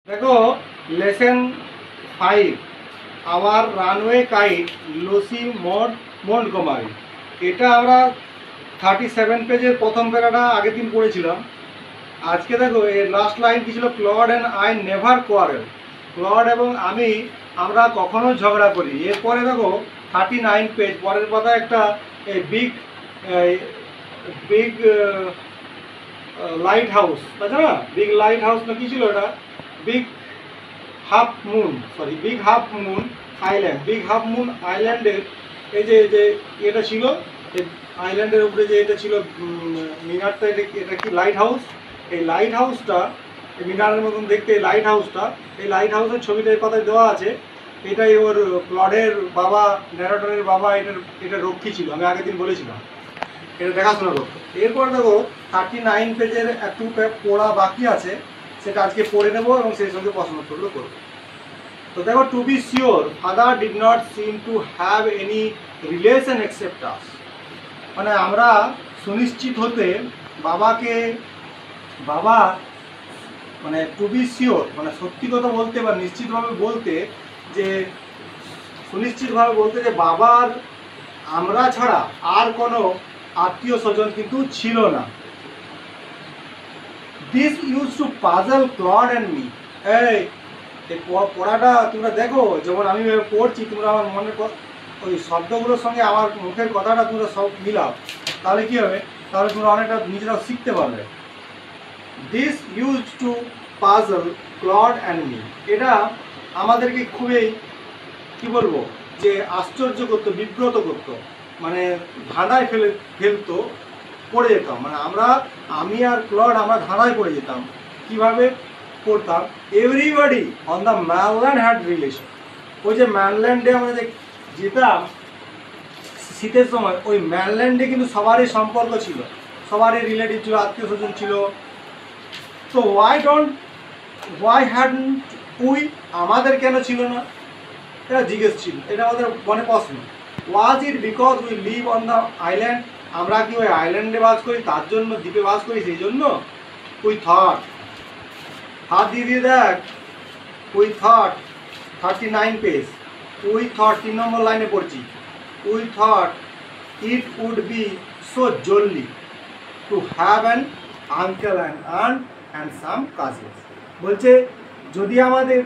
দেখো lesson 5 our runaway kite Lucy Montgomery. এটা আমরা 37 পেজের প্রথম প্যারাটা আগের দিন পড়েছিলাম। আজকে দেখো এর লাস্ট লাইন কি ছিল, Claude and I never quarrel. Claude এবং আমরা কখনো ঝগড়া করি। এরপরে দেখো 39 পেজ পরের পাতায় একটা বিগ বিগ লাইট হাউস, তাছাড়া না বিগ লাইট হাউস না কি ছিল এটা, Big half Moon Island. Big half Moon আইল্যান্ডের এই যে এটা ছিল, এই আইল্যান্ডের উপরে যে এটা ছিল মিনারটা, এটা কি লাইট হাউস। এই লাইট হাউসটা মিনারের মতন দেখতে, এই লাইট হাউসের ছবিটা এই পাতায় দেওয়া আছে। এটাই ওর ক্লডের বাবা, ন্যারেটরের বাবা এটা রক্ষী ছিল, আমি আগের দিন বলেছিলাম এটা দেখাশোনা করতো। এরপর দেখো 39 পেজের একটু পড়া বাকি আছে, সেটা আজকে পড়ে নেবো এবং সেই সঙ্গে প্রশ্নোত্তরগুলো করবো। তো দেখো, to be sure father did not seem to have any relation except us. মানে আমরা সুনিশ্চিত হতে বাবা মানে টু বি শিওর মানে সত্যি কথা বলতে বা নিশ্চিতভাবে বলতে, যে সুনিশ্চিতভাবে বলতে যে বাবার আমরা ছাড়া আর কোনো আত্মীয় স্বজন কিন্তু ছিল না। This use to puzzle Claude and me. এই পড়াটা তোমরা দেখো, যেমন আমি পড়ছি, তোমরা আমার মনে ওই শব্দগুলোর সঙ্গে আমার মুখের কথাটা তোমরা সব মিলাও, তাহলে কী হবে, তাহলে তোমরা অনেকটা নিজেরাও শিখতে পারবে। This use to puzzle Claude and me, এটা আমাদেরকে খুবই কী বলবো, যে আশ্চর্য করতো, বিব্রত করতো, মানে ধাঁধায় ফেলতো, পড়ে যেতাম। মানে আমি আর ক্লড আমরা ধাঁধায় পড়ে যেতাম। কিভাবে পড়তাম? Everybody on the mainland had relation. ওই যে ম্যানল্যান্ডে আমরা যে যেতাম শীতের সময়, ওই ম্যানল্যান্ডে কিন্তু সবারই সম্পর্ক ছিল, সবারই রিলেটিভ ছিল, আত্মীয় স্বজন ছিল। তো ওয়াই হ্যাডন্ট উই, আমাদের কেন ছিল না, এটা জিজ্ঞেস ছিল, এটা আমাদের মনে প্রশ্ন। Was it because we live on the island, আমরা কি ওই আইল্যান্ডে বাস করি, তার জন্য, দ্বীপে বাস করি সেই জন্য? উই থট, হাত দিয়ে দেখ, we thought 39 page, we thought 3 নম্বর লাইনে পড়ছি। We thought it would be so jolly to have an uncle and aunt and some cousins. বলছে যদি আমাদের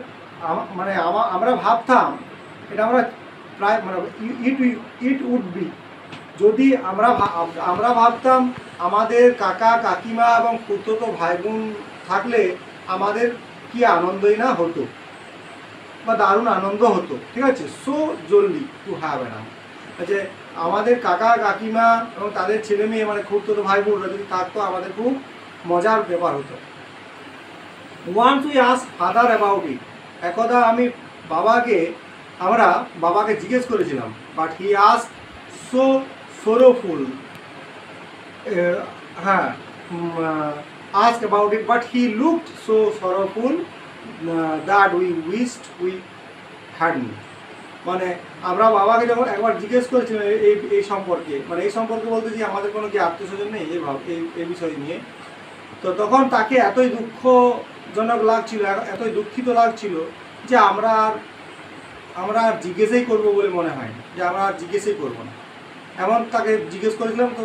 মানে আমরা ভাবতাম, এটা আমরা প্রায় মানে ইট উড বি, যদি আমরা ভাবতাম আমাদের কাকা কাকিমা এবং খুড়তো ভাই বোন থাকলে আমাদের কি আনন্দই না হতো, বা দারুণ আনন্দ হতো, ঠিক আছে। সো জলদি টু হ্যাভ অ্যান, যে আমাদের কাকা কাকিমা এবং তাদের ছেলে মেয়ে মানে খুড়তো ভাই বোনরা যদি থাকতো, আমাদের খুব মজার ব্যাপার হতো। Once we ask father about it, একদা আমরা বাবাকে জিজ্ঞেস করেছিলাম, but he ask so sorrowful, asked about it, but he looked so sorrowful that we wished we hadn't. মানে আমরা বাবাকে যখন একবার জিজ্ঞেস করেছিলাম এই সম্পর্কে, মানে এই সম্পর্কে বলতে যে আমাদের কোনো কি আত্মীয় স্বজন নেই এই বিষয় নিয়ে, তো তখন তাকে এতই দুঃখজনক লাগছিল, এতই দুঃখিত লাগছিল যে আমরা আর জিজ্ঞেসই করবো বলে মনে হয়, যে আমরা আর জিজ্ঞেসই করবো না, এমন তাকে জিজ্ঞেস করেছিলাম। তো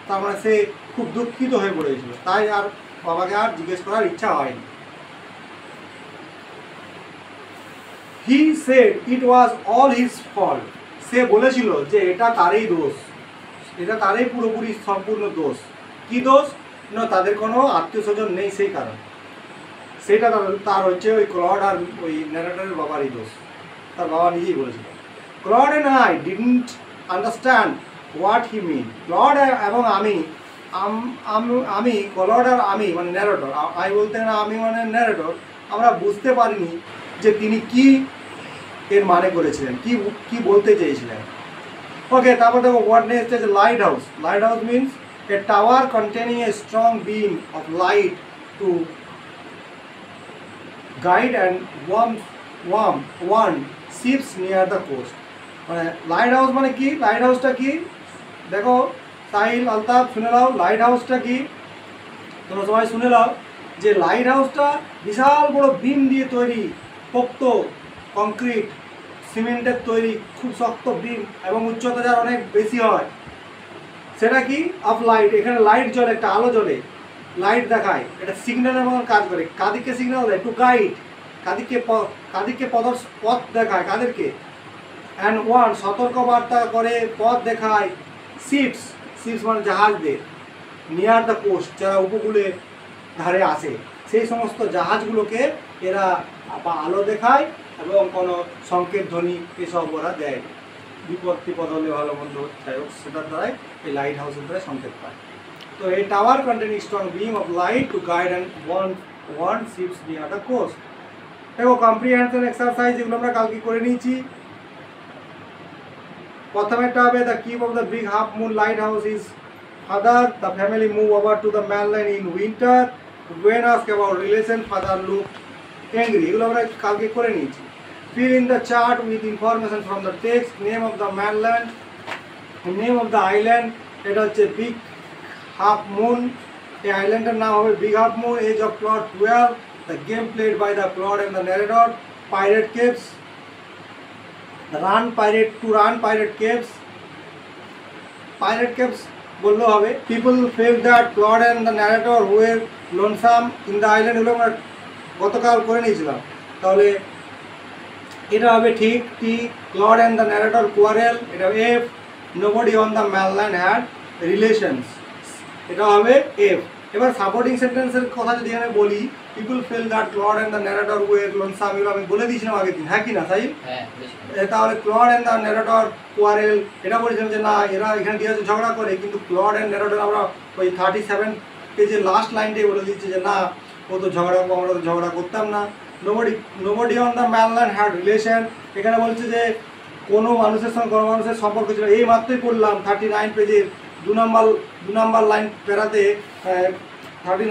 তার মানে সে খুব দুঃখিত হয়ে পড়েছিল, তাই আর বাবাকে আর জিজ্ঞেস করার ইচ্ছা হয়নি। He said it was all his fault, সে বলেছিল যে এটা তারই দোষ, এটা তারই পুরোপুরি সম্পূর্ণ দোষ। কি দোষ? না, তাদের কোনো আত্মীয় স্বজন নেই, সেই কারণ সেটা তার হচ্ছে ওই ক্লড আর ওই ন্যারেটরের বাবারই দোষ, তার বাবা নিজেই বলেছিল। Claude and I didn't understand what he mean. Claude এবং আমি ক্লড আর আমি মানে ন্যারেটর, আই বলতে না আমি মানে ন্যারেটর, আমরা বুঝতে পারিনি যে তিনি কি এর মানে করেছিলেন, কি বলতে চেয়েছিলেন। ওকে, তারপর দেখো what next is lighthouse. Lighthouse means a tower containing a strong beam of light to guide and warn ships near the coast. মানে লাইট হাউস মানে কি, লাইট হাউসটা কি দেখো, সাহিল আলতাফ শুনে নাও, লাইট হাউসটা কি তোমরা সবাই শুনে নাও। যে লাইট হাউসটা বিশাল বড় বিম দিয়ে তৈরি, পোক্ত কংক্রিট সিমেন্টের তৈরি, খুব শক্ত বিম এবং উচ্চতা যার অনেক বেশি হয়। সেটা কি অফ লাইট, এখানে লাইট জ্বলে, একটা আলো জ্বলে, লাইট দেখায়, এটা সিগন্যালের মতন কাজ করে। কাদিকে সিগন্যাল দেয়, টু গাইড, কাদিকে পথ দেখায়, কাদেরকে, অ্যান্ড ওয়ান সতর্কবার্তা করে, পথ দেখায়, শিপস মানে জাহাজদের, নিয়ার দ্য কোস্ট যারা উপকূলের ধারে আসে সেই সমস্ত জাহাজগুলোকে এরা আলো দেখায় এবং কোনো সংকেত ধ্বনি এসব ওরা দেয়। বিপদ হলে ভালো মন্দ যাই হোক সেটার দ্বারাই এই লাইট হাউসের দ্বারা সংকেত পায়। তো এই tower containing strong beam of light to guide and warn ships near the coast. দেখো কম্প্রিহেনশন এক্সারসাইজ এগুলো আমরা কালকে করে নিয়েছি। প্রথমেরটা হবে the keep of the Big half Moon lighthouse is father, the family move over to the mainland in winter, when asked about relation father looked angry, এগুলো আমরা কালকে করে নিয়েছি। fill in the chart with information from the text, name of the mainland, name of the island, এটা হচ্ছে big half moon, এই আইল্যান্ডের নাম হবে big half moon, edge of plot 12, the game played by the plot and the narrator, pirate caves, run pirate caves, pirate caves বললেও হবে। people felt that plot and the narrator were lonesome in the island, এগুলো আমরা গতকাল করে নিয়েছিলাম। তাহলে এটা হবে ঠিক, T plot and the narrator quarrel, এটা F nobody on the mainland had relations, এটা হবে এফ। এবার সাপোর্টিং সেন্টেন্সের কথা যদি এখানে বলি, people fell that plot and the narrator were lonesome, এগুলো আমি বলে দিয়েছিলাম আগের দিন, হ্যাঁ কি না তাই? তাহলে plot and the narrator quarrel, এটা বলেছিলাম যে না এরা এখানে দিয়ে হচ্ছে ঝগড়া করে, কিন্তু প্লট অ্যান্ড ন্যারেটর আমরা ওই 37 পেজের লাস্ট লাইনটাই বলে দিচ্ছি যে না ও তো আমরা তো ঝগড়া করতাম না। Nobody on the mainland had relation, এখানে বলছে যে কোনো মানুষের সঙ্গে কোনো মানুষের সম্পর্ক ছিল। এই মাত্রই পড়লাম 39 পেজের 2 নম্বর লাইন পেরাতে 39